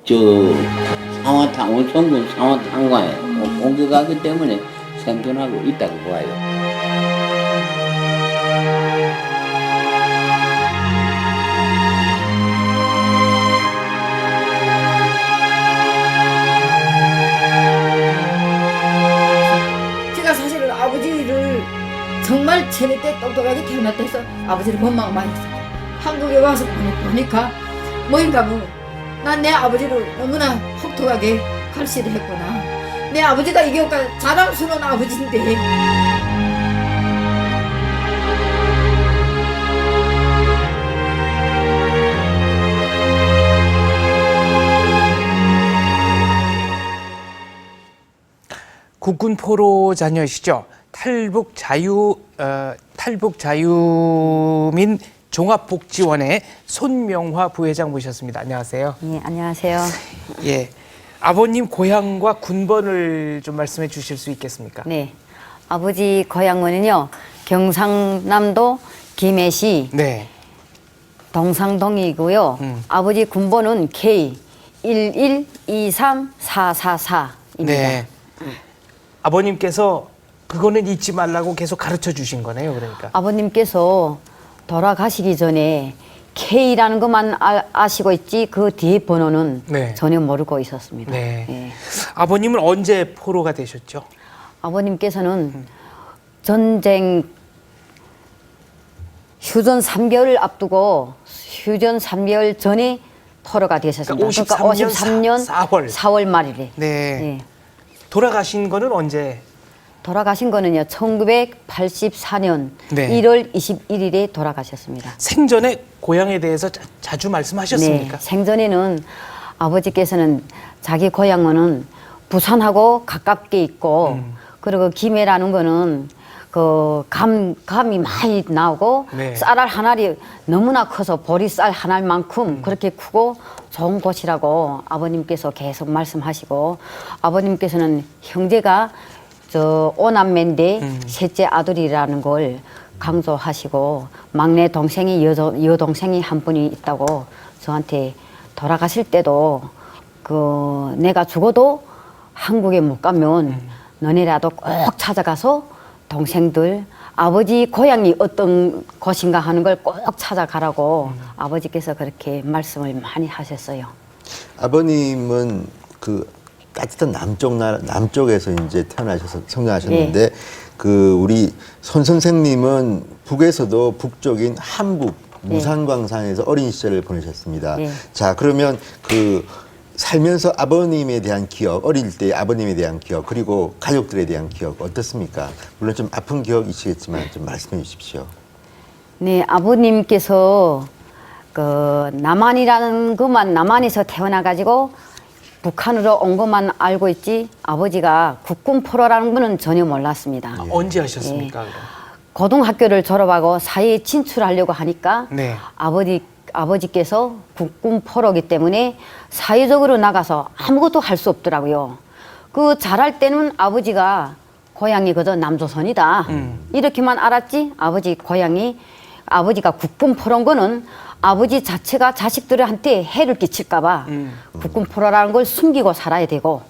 저 상화탕 온천군 상화탕과에 옮겨가기 때문에 생존하고 있다고 봐요. 제가 사실은 아버지를 정말 재밌게 똑똑하게 태어났다 해서 아버지를 원망 많이 했어요. 한국에 와서 보니까 뭐인가 난 내 아버지를 너무나 혹독하게 갈시를 했구나. 내 아버지가 이겨까 자랑스러운 아버지인데 국군 포로 자녀이시죠? 탈북자유민 종합복지원의 손명화 부회장 모셨습니다. 안녕하세요. 예, 안녕하세요. 예, 아버님 고향과 군번을 좀 말씀해 주실 수 있겠습니까? 네, 아버지 고향은요 경상남도 김해시 네. 동상동이고요. 아버지 군번은 K1123444입니다. 네. 아버님께서 그거는 잊지 말라고 계속 가르쳐 주신 거네요, 그러니까. 아버님께서 돌아가시기 전에 K라는 것만 아시고 있지 그 뒤에 번호는 네. 전혀 모르고 있었습니다. 네. 예. 아버님은 언제 포로가 되셨죠? 아버님께서는 전쟁 휴전 3개월을 앞두고 휴전 3개월 전에 포로가 되셨습니다. 그러니까 53년 4월 말일에. 네. 예. 돌아가신 거는 언제? 돌아가신 거는요 1984년 네. 1월 21일에 돌아가셨습니다. 생전에 고향에 대해서 자주 말씀하셨습니까? 네, 생전에는 아버지께서는 자기 고향은 부산하고 가깝게 있고 그리고 김해라는 거는 그 감이 많이 나오고 네. 쌀알 한 알이 너무나 커서 보리쌀 한 알만큼 그렇게 크고 좋은 곳이라고 아버님께서 계속 말씀하시고 아버님께서는 형제가 저 오남매인데 셋째 아들이라는 걸 강조하시고 막내 동생이 여동생이 한 분이 있다고 저한테 돌아가실 때도 그 내가 죽어도 한국에 못 가면 너네라도 꼭 찾아가서 동생들 아버지 고향이 어떤 곳인가 하는 걸 꼭 찾아가라고 아버지께서 그렇게 말씀을 많이 하셨어요. 아버님은 그 따뜻한 남쪽에서 이제 태어나셔서 성장하셨는데 그 우리 손 선생님은 북에서도 북쪽인 한북 무산광산에서 어린 시절을 보내셨습니다. 네. 자, 그러면 그 살면서 아버님에 대한 기억, 어릴 때 아버님에 대한 기억, 그리고 가족들에 대한 기억 어떻습니까? 물론 좀 아픈 기억이시겠지만 좀 말씀해 주십시오. 네, 아버님께서 그 남한이라는 것만 남한에서 태어나 가지고 북한으로 온 것만 알고 있지 아버지가 국군 포로라는 거는 전혀 몰랐습니다. 언제 하셨습니까? 그럼? 고등학교를 졸업하고 사회에 진출하려고 하니까 네. 아버지께서 국군 포로기 때문에 사회적으로 나가서 아무것도 할 수 없더라고요. 그 자랄 때는 아버지가 고향이 그저 남조선이다 이렇게만 알았지 아버지가 국군 포로인 거는 아버지 자체가 자식들한테 해를 끼칠까봐 국군 포로라는 걸 숨기고 살아야 되고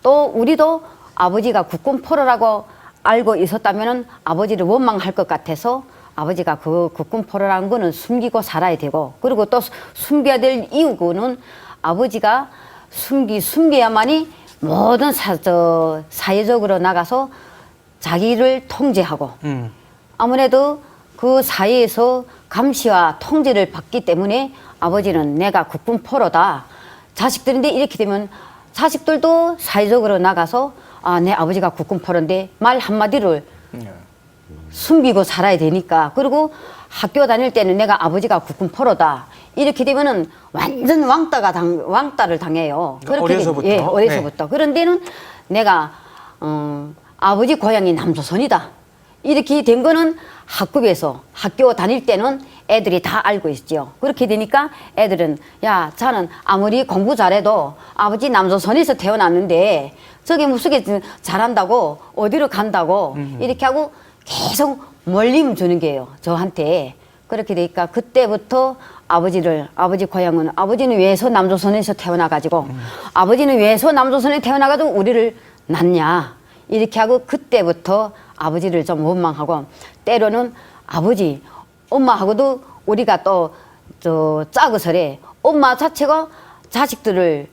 또 우리도 아버지가 국군 포로라고 알고 있었다면은 아버지를 원망할 것 같아서 아버지가 그 국군 포로라는 거는 숨기고 살아야 되고 그리고 또 숨겨야 될 이유는 아버지가 숨겨야만이 모든 사회적으로 나가서 자기를 통제하고 아무래도 그 사회에서 감시와 통제를 받기 때문에 아버지는 내가 국군 포로다. 자식들인데 이렇게 되면 자식들도 사회적으로 나가서 아, 내 아버지가 국군 포로인데 말 한마디를 숨기고 살아야 되니까 그리고 학교 다닐 때는 내가 아버지가 국군 포로다. 이렇게 되면은 완전 왕따를 당해요. 그렇게 어려서부터? 예, 어려서부터. 네. 그런데는 내가 아버지 고향이 남조선이다. 이렇게 된 거는 학교 다닐 때는 애들이 다 알고 있죠. 그렇게 되니까 애들은 야, 자는 아무리 공부 잘해도 아버지 남조선에서 태어났는데 저게 무슨 게 잘한다고 어디로 간다고 이렇게 하고 계속 멀림 주는 게요. 저한테. 그렇게 되니까 그때부터 아버지 고향은 아버지는 외소 남조선에서 태어나가지고 아버지는 외소 남조선에 태어나가지고 우리를 낳냐 이렇게 하고 그때부터 아버지를 좀 원망하고 때로는 아버지 엄마하고도 우리가 또 저 짜고서래 엄마 자체가 자식들이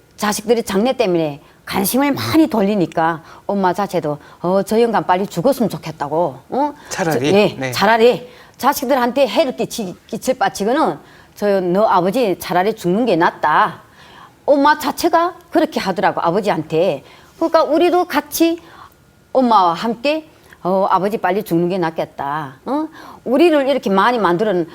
장래 때문에 관심을 많이 돌리니까 엄마 자체도 저 영감 빨리 죽었으면 좋겠다고 차라리? 예, 네. 차라리 자식들한테 해를 끼칠 바치고는 너 아버지 차라리 죽는 게 낫다. 엄마 자체가 그렇게 하더라고 아버지한테. 그러니까 우리도 같이 엄마와 함께 아버지 빨리 죽는 게 낫겠다. 우리를 이렇게 많이 만들어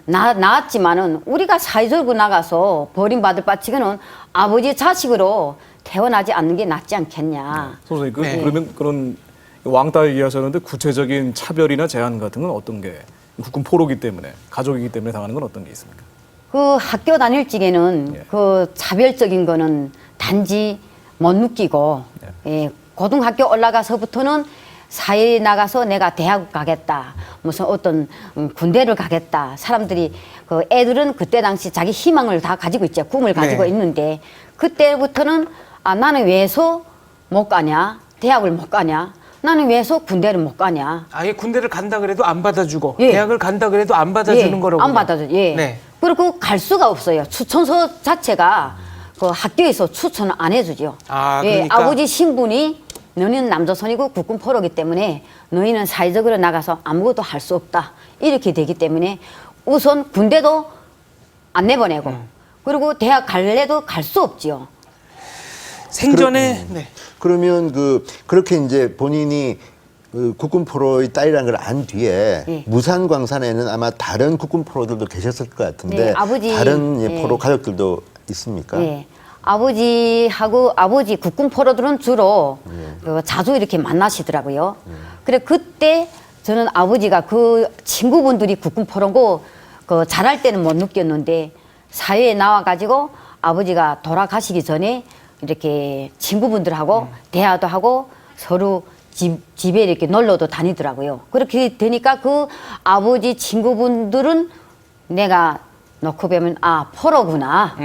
낳았지만은 우리가 사회적으로 나가서 버림받을 바치고는 아버지 자식으로 태어나지 않는 게 낫지 않겠냐. 선생님, 네. 그러면 그런 왕따 얘기하셨는데 구체적인 차별이나 제한 같은 건 어떤 게 국군 포로기 때문에 가족이기 때문에 당하는 건 어떤 게 있습니까? 그 학교 다닐 적에는 예. 그 차별적인 거는 단지 못 느끼고 예, 고등학교 올라가서부터는 사회에 나가서 내가 대학 가겠다 무슨 어떤 군대를 가겠다 사람들이 그 애들은 그때 당시 자기 희망을 다 가지고 있죠 꿈을 가지고 네. 있는데 그때부터는 나는 왜서 못 가냐 대학을 못 가냐 나는 왜서 군대를 못 가냐 아예 군대를 간다 그래도 안 받아주고 예. 대학을 간다 그래도 안 받아주는 예, 거라고. 안 받아줘. 예. 네. 그리고 갈 수가 없어요. 추천서 자체가 그 학교에서 추천을 안 해주죠. 아, 예, 그러니까. 아버지 신분이 너희는 남조선이고 국군 포로기 때문에 너희는 사회적으로 나가서 아무것도 할 수 없다. 이렇게 되기 때문에 우선 군대도 안 내보내고 그리고 대학 갈래도 갈 수 없지요. 생전에 네. 그러면 그렇게 이제 본인이 그 국군 포로의 딸이라는 걸 안 뒤에 예. 무산광산에는 아마 다른 국군 포로들도 계셨을 것 같은데 네, 아버지, 다른 예. 포로 가족들도 있습니까? 예. 아버지 국군 포로들은 주로 그 자주 이렇게 만나시더라고요. 그래 그때 저는 아버지가 그 친구분들이 국군 포로고 그 잘할 때는 못 느꼈는데 사회에 나와가지고 아버지가 돌아가시기 전에 이렇게 친구분들하고 대화도 하고 서로 집에 이렇게 놀러도 다니더라고요. 그렇게 되니까 그 아버지 친구분들은 내가 놓고 보면 포로구나.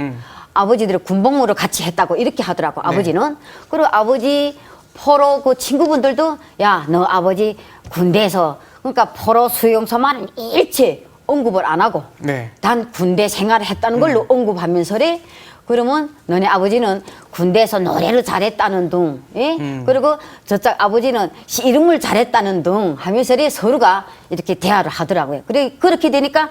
아버지들이 군복무를 같이 했다고 이렇게 하더라고 아버지는. 그리고 아버지 포로 그 친구분들도 야 너 아버지 군대에서 그러니까 포로 수용소만 일체 언급을 안 하고 네. 단 군대 생활을 했다는 걸로 언급하면서래 그러면 너네 아버지는 군대에서 노래를 잘했다는 둥 예? 그리고 저쪽 아버지는 씨름을 잘했다는 둥 하면서래 서로가 이렇게 대화를 하더라고요. 그래 그렇게 되니까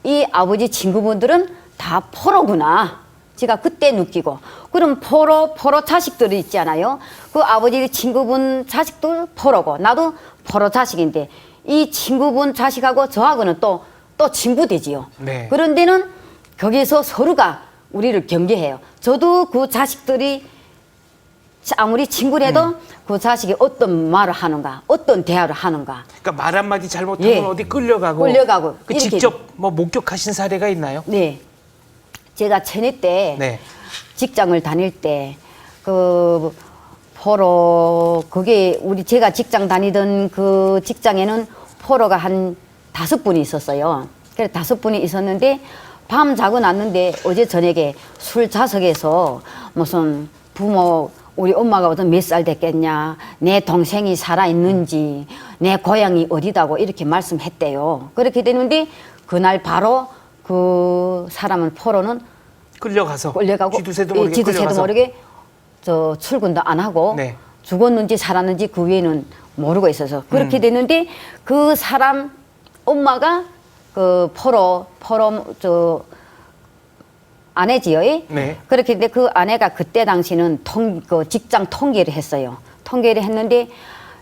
이 아버지 친구분들은 다 포로구나. 제가 그때 느끼고. 그럼 포로 자식들이 있잖아요. 그 아버지 친구분 자식도 포로고, 나도 포로 자식인데, 이 친구분 자식하고 저하고는 또 친구되지요. 네. 그런데는 거기에서 서로가 우리를 경계해요. 저도 그 자식들이 아무리 친구래도 그 자식이 어떤 말을 하는가, 어떤 대화를 하는가. 그러니까 말 한마디 잘못하면 예. 어디 끌려가고. 끌려가고. 그 이렇게. 직접 뭐 목격하신 사례가 있나요? 네. 제가 천회 때 네. 직장을 다닐 때 그 포로 그게 제가 직장 다니던 그 직장에는 포로가 한 5분이 있었어요. 그래서 5분이 있었는데 밤 자고 났는데 어제 저녁에 술 자석에서 무슨 부모 우리 엄마가 어떤 몇 살 됐겠냐, 내 동생이 살아있는지, 내 고향이 어디다고 이렇게 말씀했대요. 그렇게 되는데 그날 바로 그 사람은 포로는 끌려가고 쥐두새도 예, 모르게 쥐두새도 끌려가서. 모르게 저 출근도 안 하고 네. 죽었는지 살았는지 그 외에는 모르고 있어서 그렇게 됐는데 그 사람 엄마가 그 포로 저 아내지요. 네. 그렇게 근데 그 아내가 그때 당시는 그 직장 통계를 했어요. 통계를 했는데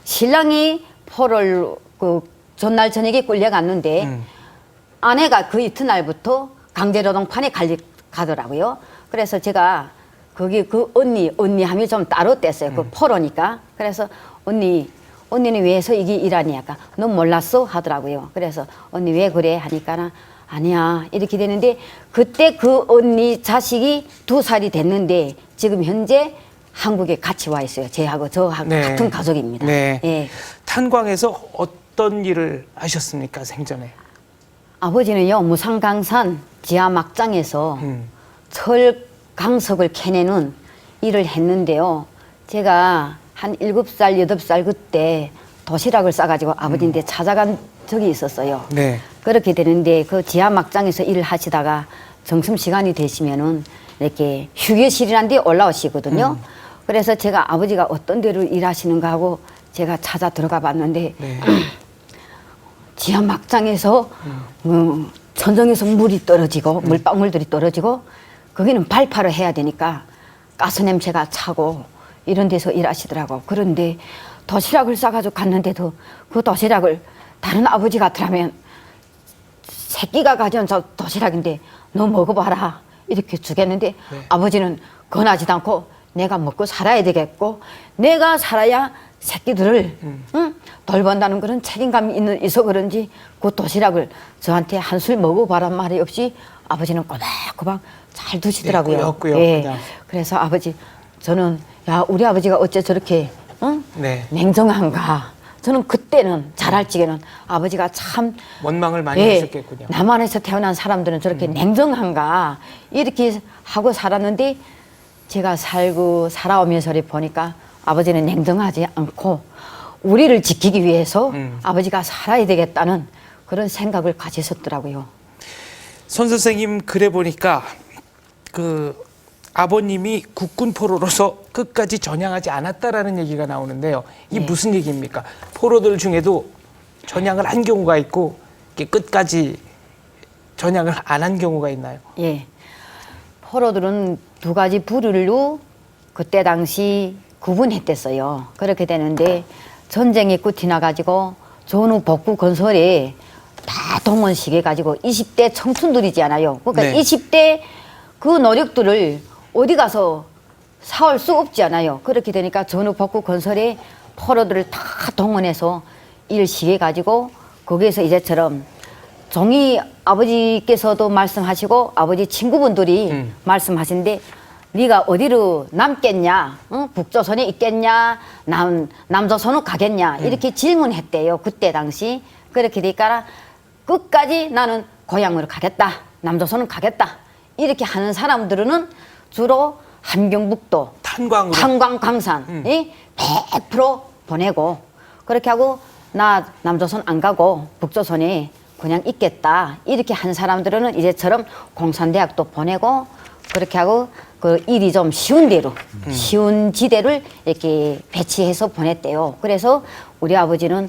신랑이 포로를 그 전날 저녁에 끌려갔는데 아내가 그 이튿날부터 강제노동판에 가더라고요. 그래서 제가 거기 그 언니 함이 좀 따로 뗐어요. 그 포로니까. 그래서 언니는 왜서 이게 일하니? 약간 넌 몰랐어? 하더라고요. 그래서 언니 왜 그래? 하니까 아니야. 이렇게 되는데 그때 그 언니 자식이 2살이 됐는데 지금 현재 한국에 같이 와 있어요. 저하고 네. 같은 가족입니다. 네. 예. 탄광에서 어떤 일을 하셨습니까 생전에? 아버지는요 무산강산 지하 막장에서 철 강석을 캐내는 일을 했는데요. 제가 한 7살, 8살 그때 도시락을 싸가지고 아버지한테 찾아간 적이 있었어요. 네. 그렇게 되는데 그 지하 막장에서 일을 하시다가 점심시간이 되시면은 이렇게 휴게실이란 데 올라오시거든요. 그래서 제가 아버지가 어떤 데로 일하시는가 하고 제가 찾아 들어가 봤는데 네. 지하 막장에서 천정에서 물이 떨어지고 물방울들이 떨어지고 거기는 발파를 해야 되니까 가스 냄새가 차고 이런 데서 일하시더라고. 그런데 도시락을 싸가지고 갔는데도 그 도시락을 다른 아버지 같으라면 새끼가 가져온 저 도시락인데 너 먹어봐라 이렇게 주겠는데 아버지는 권하지도 않고 내가 먹고 살아야 되겠고 내가 살아야 새끼들을 돌본다는 그런 책임감이 있어 그런지 그 도시락을 저한테 한 술 먹어봐란 말이 없이 아버지는 꼬박꼬박 잘 두시더라고요. 네, 꾸역꾸역 예. 그냥. 그래서 아버지 저는 야 우리 아버지가 어째 저렇게 네. 냉정한가. 저는 그때는 잘할 적에는 아버지가 참 원망을 많이 예, 하셨겠군요. 남한에서 태어난 사람들은 저렇게 냉정한가 이렇게 하고 살았는데 제가 살고 살아오면서 보니까 아버지는 냉정하지 않고 우리를 지키기 위해서 아버지가 살아야 되겠다는 그런 생각을 가지셨더라고요. 손 선생님 글에 보니까 그 아버님이 국군 포로로서 끝까지 전향하지 않았다라는 얘기가 나오는데요. 이게 네. 무슨 얘기입니까? 포로들 중에도 전향을 한 경우가 있고 이게 끝까지 전향을 안 한 경우가 있나요? 예. 포로들은 두 가지 부류로 그때 당시 구분했댔어요. 그렇게 되는데 전쟁이 끝이 나가지고 전후 복구 건설에 다 동원시켜 가지고 20대 청춘들이지 않아요. 그러니까 네. 20대 그 노력들을 어디 가서 사올 수 없지 않아요. 그렇게 되니까 전후 복구 건설에 포로들을 다 동원해서 일 시켜 가지고 거기에서 이제처럼 종이 아버지께서도 말씀하시고 아버지 친구분들이 말씀하신데 네가 어디로 남겠냐, 북조선에 있겠냐, 남조선으로 가겠냐 이렇게 질문했대요. 그때 당시. 그렇게 되니까 끝까지 나는 고향으로 가겠다, 남조선으로 가겠다 이렇게 하는 사람들은 주로 함경북도, 탄광으로. 탄광 강산이 100% 보내고 그렇게 하고 나 남조선 안 가고 북조선에 그냥 있겠다 이렇게 한 사람들은 이제처럼 공산대학도 보내고 그렇게 하고 그 일이 좀 쉬운 대로 쉬운 지대를 이렇게 배치해서 보냈대요. 그래서 우리 아버지는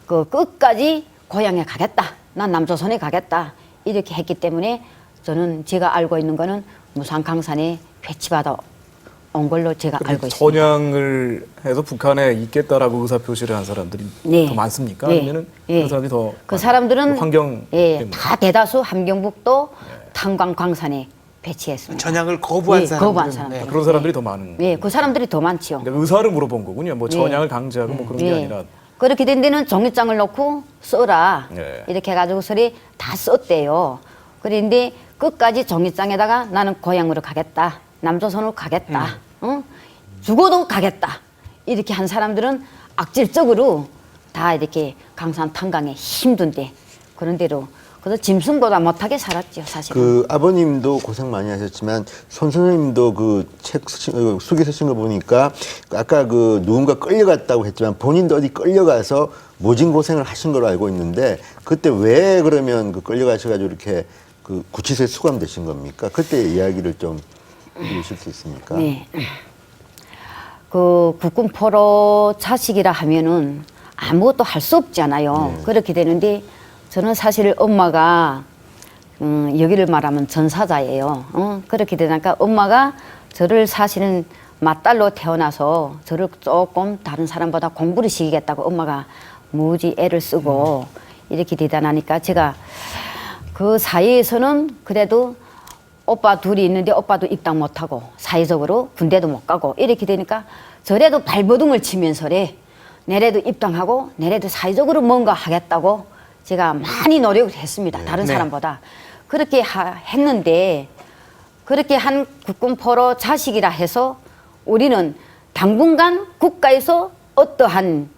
그 끝까지 고향에 가겠다, 난 남조선에 가겠다 이렇게 했기 때문에 저는 제가 알고 있는 거는 무산강산에 배치받아 온 걸로 제가 알고 있습니다. 전향을 해서 북한에 있겠다라고 의사 표시를 한 사람들이 네. 더 많습니까? 네. 아니면은 네. 그 사람들이 더 그 사람들은 환경 예, 때문에. 다 대다수 함경북도 탄광광산에 배치했습니다. 전향을 거부한 예, 사람들은 거부한 사람들. 네. 그런 사람들이 더 많은. 예, 그 사람들이 더 많지요. 근데 의사를 물어본 거군요. 뭐 네. 전향을 강제하고 뭐 그런 게 아니라. 그렇게 된 데는 종이장을 놓고 써라. 네. 이렇게 해가지고 서리 다 썼대요. 그런데 끝까지 종이장에다가 나는 고향으로 가겠다. 남조선으로 가겠다. 응? 죽어도 가겠다. 이렇게 한 사람들은 악질적으로 다 이렇게 강산 탄광에 힘든데 그런 대로 그래서 짐승보다 못하게 살았죠, 사실은. 그 아버님도 고생 많이 하셨지만 손 선생님도 그 책 속에 쓰신 거 보니까 아까 그 누군가 끌려갔다고 했지만 본인도 어디 끌려가서 모진 고생을 하신 걸로 알고 있는데 그때 왜 그러면 그 끌려가셔가지고 이렇게 그 구치소에 수감되신 겁니까? 그때 이야기를 좀 해주실 수 있습니까? 네. 그 국군 포로 자식이라 하면은 아무것도 할 수 없잖아요. 그렇게 되는데 저는 사실 엄마가 여기를 말하면 전사자예요. 그렇게 되니까 엄마가 저를 사실은 맏딸로 태어나서 저를 조금 다른 사람보다 공부를 시키겠다고 엄마가 무지 애를 쓰고 이렇게 되다 나니까 제가 그 사이에서는 그래도 오빠 둘이 있는데 오빠도 입당 못하고 사회적으로 군대도 못 가고 이렇게 되니까 저래도 발버둥을 치면서래 내래도 입당하고 내래도 사회적으로 뭔가 하겠다고 제가 많이 노력을 했습니다. 다른 네. 사람보다. 그렇게 했는데 그렇게 한 국군 포로 자식이라 해서 우리는 당분간 국가에서 어떠한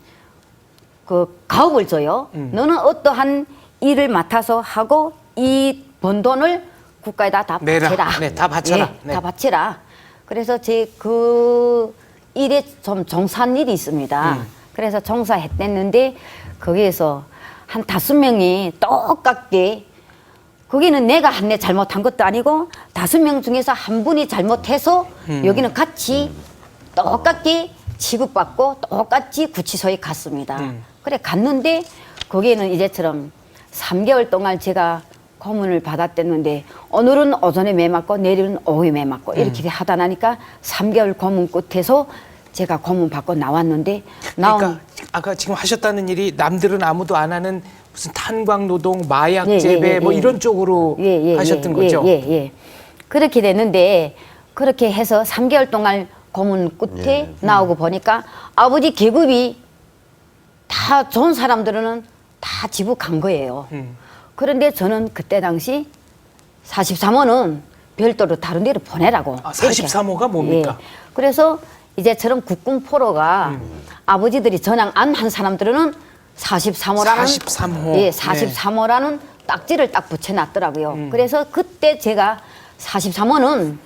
그 가업을 줘요. 너는 어떠한 일을 맡아서 하고 이 번 돈을 국가에다 다 내라. 바쳐라. 네, 다 바쳐라. 예, 네. 다 바쳐라. 그래서 제 그 일에 좀 종사한 일이 있습니다. 그래서 종사했댔는데 거기에서 한 5명이 똑같게 거기는 내가 한 내 잘못한 것도 아니고 5명 중에서 한 분이 잘못해서 여기는 같이 똑같게 취급받고 똑같이 구치소에 갔습니다. 그래 갔는데 거기에는 이제처럼 3개월 동안 제가 고문을 받았댔는데 오늘은 오전에 매 맞고 내일은 오후에 매 맞고 이렇게 하다 나니까 3개월 고문 끝에서 제가 고문 받고 나왔는데 그러니까 아까 지금 하셨다는 일이 남들은 아무도 안 하는 무슨 탄광 노동, 마약 예, 재배 예, 뭐 예. 이런 쪽으로 하셨던 거죠. 예. 그렇게 됐는데 그렇게 해서 3개월 동안 고문 끝에 나오고 보니까 아버지 계급이 다 좋은 사람들은 다 지부 간 거예요. 그런데 저는 그때 당시 43호는 별도로 다른 데로 보내라고. 아, 43호가 뭡니까? 예. 그래서 이제처럼 국군 포로가 아버지들이 전향 안 한 사람들은 43호라는 43호. 예, 43호라는 딱지를 딱 붙여놨더라고요. 그래서 그때 제가 43호는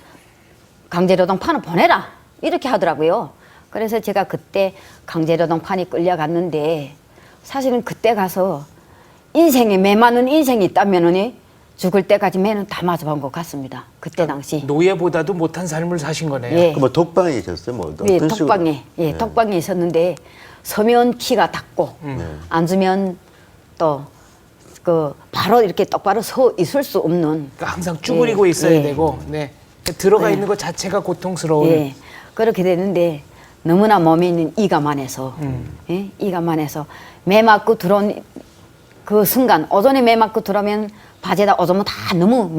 강제노동판을 보내라 이렇게 하더라고요. 그래서 제가 그때 강제노동판이 끌려갔는데 사실은 그때 가서 인생에 매 맞는 인생이 있다면은 죽을 때까지 매는 다 맞아본 것 같습니다. 그때 당시. 노예보다도 못한 삶을 사신 거네요. 예. 뭐 독방에 계셨어요? 뭐 어떤 예, 식으로? 톡방에 톡방에 있었는데 서면 키가 닿고 앉으면 또 그 바로 이렇게 똑바로 서 있을 수 없는 그러니까 항상 쭈그리고 예, 있어야 예. 되고, 네. 들어가 있는 것 자체가 고통스러운. 예, 그렇게 되는데 너무나 몸에 있는 이가 만해서 예? 이가 만해서 매 맞고 들어온 그 순간 오전에 매 맞고 들어오면 바지에다 오줌을 다 너무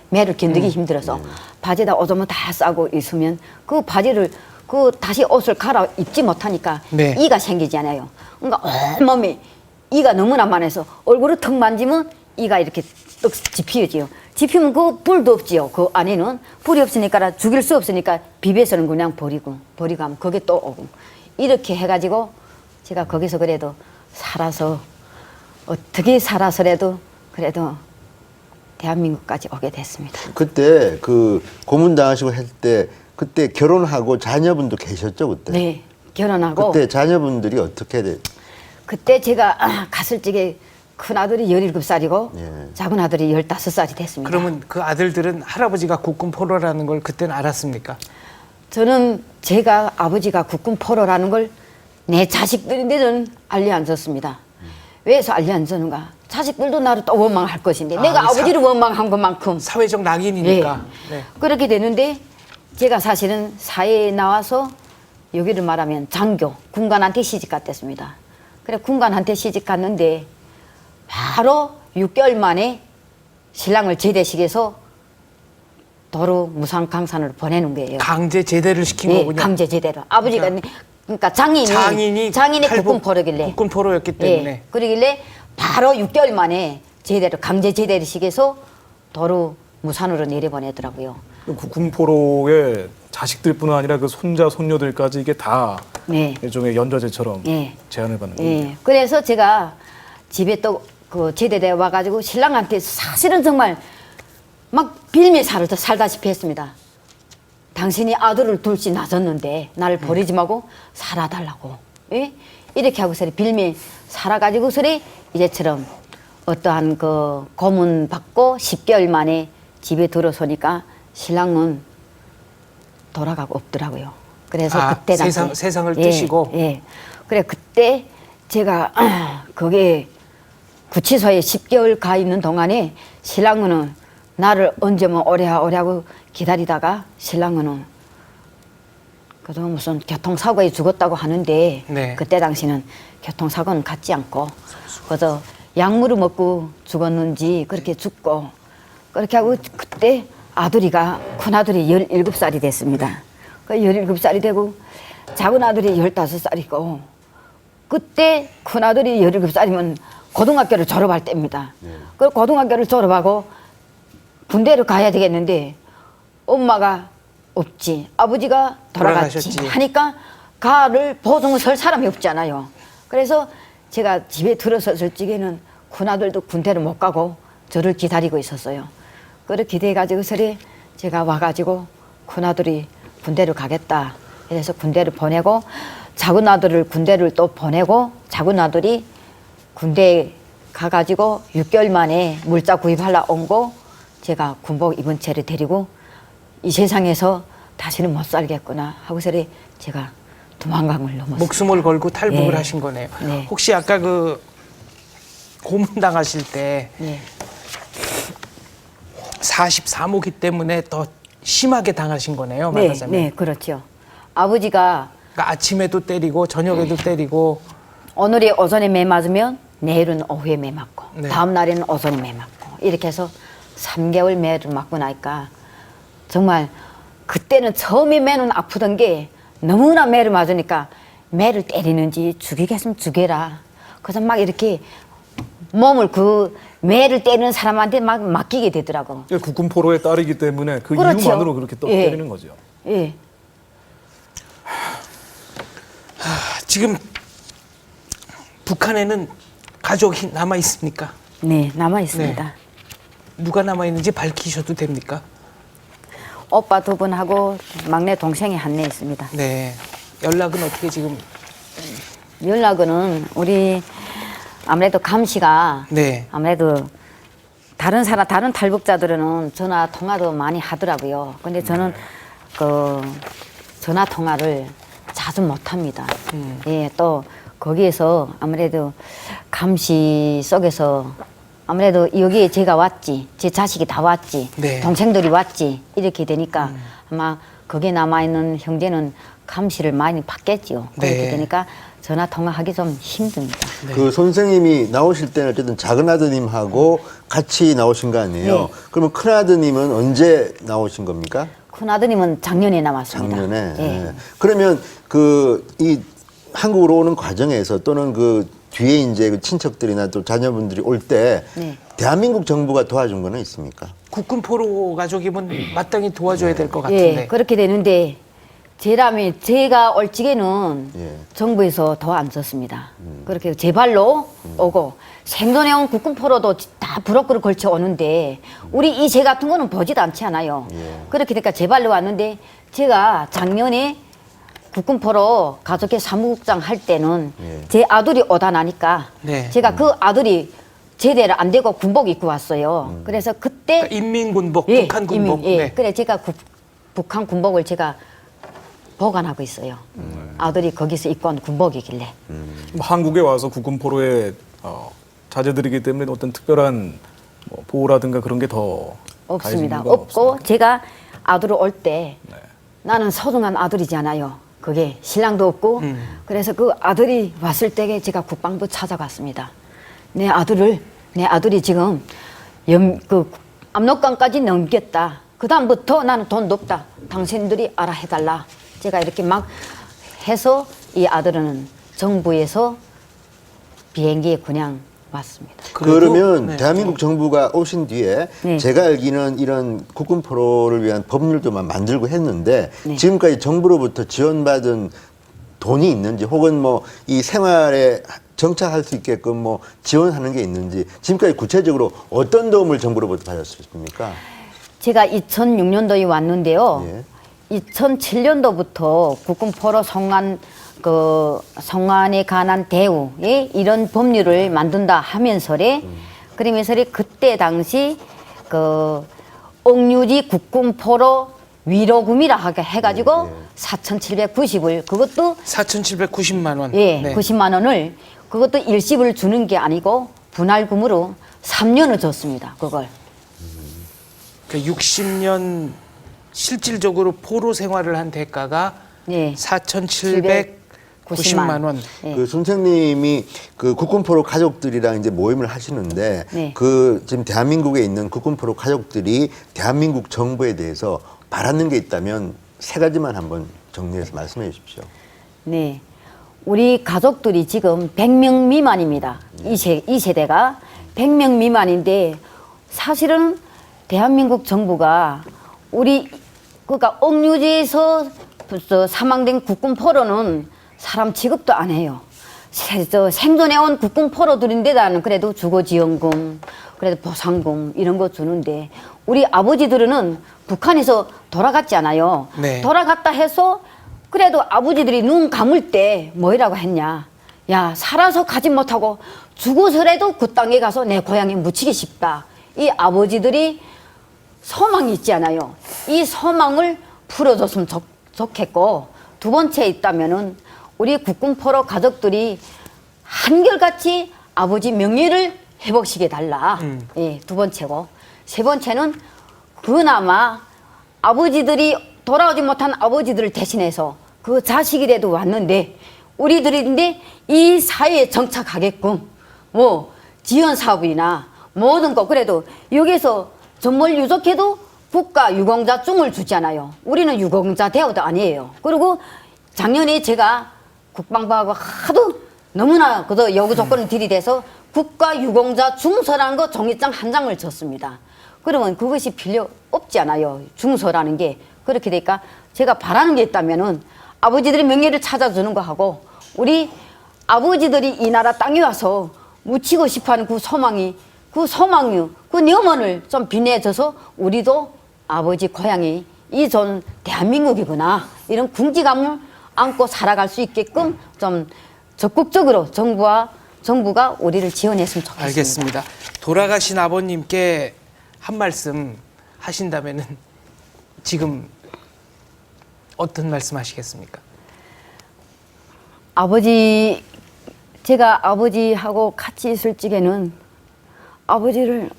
매를 견디기 힘들어서 바지에다 오줌을 다 싸고 있으면 그 바지를 그 다시 옷을 갈아 입지 못하니까 네. 이가 생기잖아요. 그러니까 온몸에 이가 너무나 많아서 얼굴을 턱 만지면 이가 이렇게 떡 집히지요. 집히면 그 불도 없지요. 그 안에는 불이 없으니까 죽일 수 없으니까 비벼서는 그냥 버리고 하면 거기에 또 오고 이렇게 해가지고 제가 거기서 그래도 살아서 어떻게 살아서라도 그래도 대한민국까지 오게 됐습니다. 그때 그 고문 당하시고 할 때 그때 결혼하고 자녀분도 계셨죠 그때? 네, 결혼하고 그때 자녀분들이 어떻게 돼? 그때 제가 갔을 적에 큰 아들이 17살이고 예. 작은 아들이 15살이 됐습니다. 그러면 그 아들들은 할아버지가 국군 포로라는 걸 그때는 알았습니까? 저는 제가 아버지가 국군 포로라는 걸 내 자식들인데는 알리 안 줬습니다. 왜서 알리 안 주는가? 자식들도 나를 또 원망할 것인데 내가 사- 아버지를 원망한 것만큼 사회적 낙인이니까. 예. 네. 그렇게 되는데 제가 사실은 사회에 나와서 여기를 말하면 장교, 군관한테 시집 갔댔습니다. 그래 군관한테 시집 갔는데 바로 6개월 만에 신랑을 제대식에서 도로 무상 강산으로 보내는 거예요. 강제 제대를 시킨 예, 거군요. 강제 제대로. 아버지가 그러니까 장인이 탈북- 국군 포로길래 국군 포로였기 때문에. 예, 그러길래 바로 6개월 만에 제대로 강제 제대를 시켜서 도로 무산으로 내려보내더라고요. 국군 포로의 자식들뿐 아니라 그 손자 손녀들까지 이게 다 네. 일종의 연좌제처럼 예. 제한을 받는 거예요. 예. 그래서 제가 집에 또 그 제대대 와가지고 신랑한테 사실은 정말 막 빌며 살다시피 했습니다. 당신이 아들을 둘씩 낳았는데 나를 버리지 말고 살아달라고. 예? 이렇게 하고서 빌며 살아가지고서리 이제처럼 어떠한 그 고문 받고 10개월 만에 집에 들어서니까 신랑은 돌아가고 없더라고요. 그래서 아, 그때 당시 세상을 뜨시고? 예. 그래 그때 제가 거기에 구치소에 10개월 가 있는 동안에 신랑은 나를 언제면 오랴오랴고 기다리다가 신랑은 그도 무슨 교통사고에 죽었다고 하는데 네. 그때 당시는 교통사고는 갖지 않고 그래서 약물을 먹고 죽었는지 그렇게 죽고 그렇게 하고 그때 아들이가 큰 아들이 17살이 됐습니다. 그 17살이 되고 작은 아들이 15살이고 그때 큰 아들이 17살이면 고등학교를 졸업할 때입니다. 그 고등학교를 졸업하고 군대를 가야 되겠는데 엄마가 없지 아버지가 돌아갔지 돌아가셨지. 하니까 가를 보증을 설 사람이 없잖아요. 그래서 제가 집에 들어섰을 적에는 큰 아들도 군대를 못 가고 저를 기다리고 있었어요. 그렇게 돼가지고 서리 제가 와가지고 큰아들이 군대를 가겠다. 그래서 군대를 보내고 작은 아들을 군대를 또 보내고 작은 아들이 군대에 가가지고 6개월 만에 물자 구입하려 온 거 제가 군복 입은 채를 데리고 이 세상에서 다시는 못 살겠구나 하고서리 제가 도망강을 넘었어요. 목숨을 걸고 탈북을 네. 하신 거네요. 네. 혹시 아까 그 고문당하실 때 네. 43호기 때문에 더 심하게 당하신 거네요. 네, 말하자면. 네, 그렇죠. 아버지가 그러니까 아침에도 때리고 저녁에도 때리고 오늘이 오전에 매 맞으면 내일은 오후에 매 맞고 네. 다음 날에는 오전에 매 맞고 이렇게 해서 3개월 매를 맞고 나니까 정말 그때는 처음에 매는 아프던 게 너무나 매를 맞으니까 매를 때리는지 죽이겠으면 죽여라. 그래서 막 이렇게 몸을 그 매를 때리는 사람한테 막 맡기게 되더라고. 국군 포로의 딸이기 때문에 그 그렇죠. 이유만으로 그렇게 또 예. 때리는 거죠. 예. 지금 북한에는 가족이 남아 있습니까? 네, 남아 있습니다. 네. 누가 남아 있는지 밝히셔도 됩니까? 오빠 2분하고 막내 동생이 한네 있습니다. 네. 연락은 어떻게 지금? 연락은 우리 아무래도 감시가 네. 아무래도 다른 탈북자들은 전화 통화도 많이 하더라고요. 근데 저는 그 전화 통화를 자주 못 합니다. 예, 또 거기에서 아무래도 감시 속에서 아무래도 여기에 제가 왔지, 제 자식이 다 왔지, 네. 동생들이 왔지 이렇게 되니까 아마 거기에 남아 있는 형제는 감시를 많이 받겠지요. 그렇게 네. 되니까 전화 통화하기 좀 힘듭니다. 그 선생님이 나오실 때는 어쨌든 작은 아드님하고 같이 나오신 거 아니에요? 네. 그러면 큰 아드님은 언제 나오신 겁니까? 큰 아드님은 작년에 남았습니다. 작년에. 예. 예. 그러면 그 이 한국으로 오는 과정에서 또는 그 뒤에 이제 그 친척들이나 또 자녀분들이 올 때 네. 대한민국 정부가 도와준 거는 있습니까? 국군 포로 가족이면 마땅히 도와줘야 될 것 예, 같은데. 그렇게 되는데 제가 올 적에는 예. 정부에서 더 안 줬습니다. 그렇게 제 발로 오고 생존해 온 국군 포로도 다 브로커를 걸쳐 오는데 우리 이 새 같은 거는 보지도 않지 않아요. 예. 그렇게 되니까 제 발로 왔는데 제가 작년에 국군 포로 가족회 사무국장 할 때는 예. 제 아들이 오다 나니까 네. 제가 그 아들이 제대로 안 되고 군복 입고 왔어요. 그래서 그때 그러니까 인민군복, 예, 북한 군복. 이미, 예. 네. 그래 제가 북한 군복을 제가 보관하고 있어요. 아들이 거기서 입고 온 군복이길래. 한국에 와서 국군 포로의 자제들이기 때문에 어떤 특별한 뭐 보호라든가 그런 게 더 없습니다. 없고 제가 아들을 올 때 네. 나는 소중한 아들이잖아요. 그게 신랑도 없고 그래서 그 아들이 왔을 때 제가 국방부 찾아갔습니다. 내 아들이 지금 그 압록강까지 넘겼다. 그 다음부터 나는 돈도 없다. 당신들이 알아 해달라. 제가 이렇게 막 해서 이 아들은 정부에서 비행기에 그냥 왔습니다. 그래도, 그러면 네. 대한민국 정부가 오신 뒤에 네. 제가 알기는 이런 국군 포로를 위한 법률도 만들고 했는데 네. 지금까지 정부로부터 지원받은 돈이 있는지 혹은 뭐 이 생활에 정착할 수 있게끔 뭐 지원하는 게 있는지 지금까지 구체적으로 어떤 도움을 정부로부터 받았습니까? 제가 2006년도에 왔는데요. 예. 2007년도부터 국군 포로 성환에 관한 대우에 이런 법률을 만든다 하면서래 그러면서 그때 당시 그 옥류지 국군 포로 위로금이라 해가지고 4,790을 그것도 4,790만 원. 예 네. 90만 원을 그것도 일시불 주는 게 아니고 분할금으로 3년을 줬습니다. 그걸. 그 60년 실질적으로 포로 생활을 한 대가가 예. 4,790만 원. 예. 그 선생님이 그 국군포로 가족들이랑 이제 모임을 하시는데 네. 그 지금 대한민국에 있는 국군포로 가족들이 대한민국 정부에 대해서 바라는 게 있다면 3가지만 한번 정리해서 말씀해 주십시오. 네. 우리 가족들이 지금 100명 미만입니다. 이 세대가 100명 미만인데 사실은 대한민국 정부가 그러니까 옥류지에서 사망된 국군 포로는 사람 취급도 안 해요. 생존해온 국군 포로들인데 나는 그래도 주거지원금, 그래도 보상금 이런 거 주는데 우리 아버지들은 북한에서 돌아갔잖아요. 네. 돌아갔다 해서 그래도 아버지들이 눈 감을 때 뭐라고 했냐. 야, 살아서 가지 못하고 죽어서라도 그 땅에 가서 내 고향에 묻히기 싶다. 이 아버지들이 소망이 있잖아요. 이 소망을 풀어줬으면 좋겠고, 두 번째 있다면은 우리 국군 포로 가족들이 한결같이 아버지 명예를 회복시켜 달라. 예, 두 번째고, 세 번째는 그나마 아버지들이 돌아오지 못한 아버지들을 대신해서 그 자식이라도 왔는데 우리들인데 이 사회에 정착하게끔 뭐 지원 사업이나 모든 거 그래도 여기서 전몰 유족해도 국가 유공자증을 주잖아요. 우리는 유공자 대우도 아니에요. 그리고 작년에 제가 국방부하고 하도 너무나 그저 요구 조건을 들이대서 국가 유공자 증서라는 거 종이장 한 장을 줬습니다. 그러면 그것이 필요 없지 않아요. 증서라는 게. 그렇게 되니까 제가 바라는 게 있다면은 아버지들의 명예를 찾아주는 거 하고 우리 아버지들이 이 나라 땅에 와서 묻히고 싶어하는 그 소망이 그 염원을 좀 빛내줘서 우리도 아버지 고향이 이 전 대한민국이구나 이런 궁지감을 안고 살아갈 수 있게끔 좀 적극적으로 정부가 우리를 지원했으면 좋겠습니다. 알겠습니다. 돌아가신 아버님께 한 말씀 하신다면은 지금 어떤 말씀 하시겠습니까? 제가 아버지하고 같이 있을 적에는 아버지를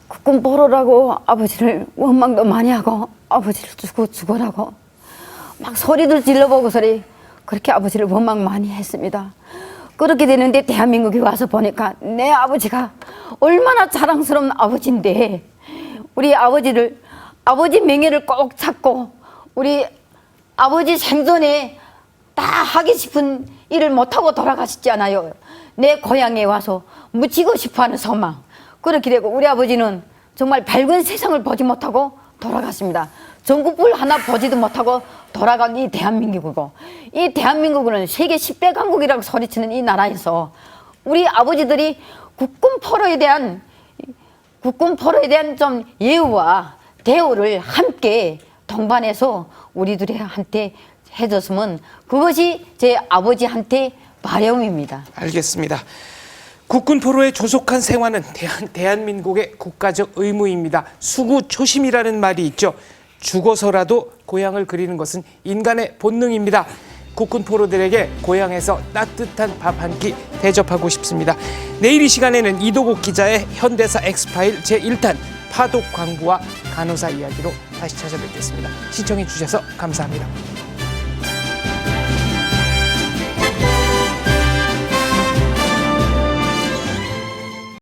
국군 포로라고 아버지를 원망도 많이 하고 아버지를 죽어라고 막 소리들 질러보고 그렇게 아버지를 원망 많이 했습니다. 그렇게 되는데 대한민국에 와서 보니까 내 아버지가 얼마나 자랑스러운 아버지인데 우리 아버지 명예를 꼭 찾고 우리 아버지 생전에 다 하기 싶은 일을 못하고 돌아가셨잖아요. 내 고향에 와서 묻히고 싶어하는 소망. 그렇게 되고 우리 아버지는 정말 밝은 세상을 보지 못하고 돌아갔습니다. 전국불 하나 보지도 못하고 돌아간 이 대한민국이고 이 대한민국은 세계 10대 강국이라고 소리치는 이 나라에서 우리 아버지들이 국군 포로에 대한 좀 예우와 대우를 함께 동반해서 우리들한테 해줬으면 그것이 제 아버지한테 바람입니다. 알겠습니다. 국군 포로의 조속한 생활은 대한민국의 국가적 의무입니다. 수구초심이라는 말이 있죠. 죽어서라도 고향을 그리는 것은 인간의 본능입니다. 국군 포로들에게 고향에서 따뜻한 밥 한 끼 대접하고 싶습니다. 내일 이 시간에는 이도국 기자의 현대사 엑스파일 제1탄 파독 광부와 간호사 이야기로 다시 찾아뵙겠습니다. 시청해 주셔서 감사합니다.